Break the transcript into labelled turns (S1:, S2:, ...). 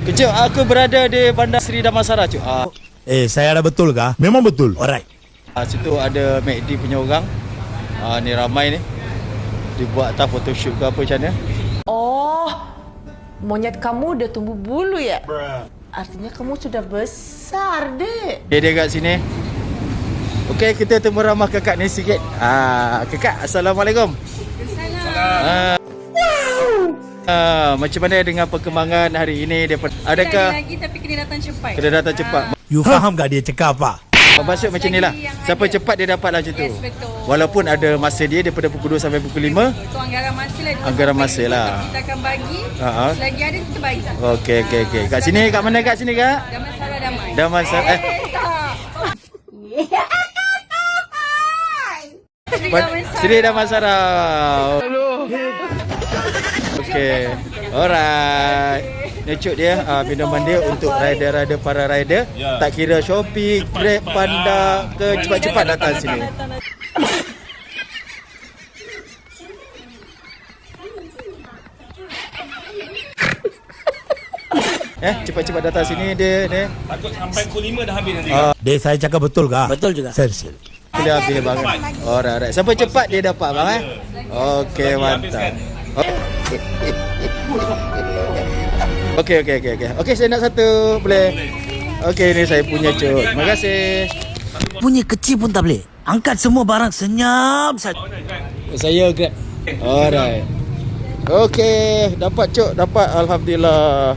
S1: Cuk, aku berada di Bandar Seri Damansara, cuk.
S2: Saya ada betul kah? Memang betul. Alright.
S1: Situ ada MACD punya orang. Ni ramai ni. Dibuat atas photoshoot ke apa macam mana.
S3: Oh, monyet kamu udah tumbuh bulu ya? Artinya kamu sudah besar, Dek.
S1: Dia kat sini. Okey, kita temu ramah kakak ni sikit. Kakak, Assalamualaikum. Assalamualaikum. Macam mana dengan perkembangan hari ini? Adakah
S4: lagi tapi kena datang cepat.
S1: kena datang cepat?
S2: You faham tak dia cakap apa?
S1: Maksud macam ni lah. Siapa cepat dia dapat lah macam tu.
S4: Yes, betul.
S1: Walaupun ada masa dia daripada pukul 2 sampai pukul 5.
S4: Itu anggaran masa lah.
S1: Anggaran masa lah.
S4: Kita akan bagi.
S1: Ha.
S4: Selagi ada kita bagi.
S1: Okey. Kat sini, kat mana kat sini kak?
S4: Damansara damai.
S1: Damansara. Seri Damansara. Okey. Alright. Necuk dia minuman dia untuk rider-rider, para rider. Tak kira Shopee, Grab, Panda ke, cepat-cepat datang sini. Cepat-cepat datang sini dia ni.
S5: Takut sampai pukul 5 dah habis nanti.
S2: Dia saya cakap betul kah?
S6: Betul juga.
S2: Serius.
S1: Dia habis bang. Alright. Siapa cepat dia dapat bang Okey, mantap. Okey. Okey, saya nak satu, boleh? Okey, ni saya punya cuk. Terima kasih.
S6: Punya kecil pun tak boleh. Angkat semua barang senyap saja.
S1: Saya Grab. Alright. Okey, dapat cuk, dapat, alhamdulillah.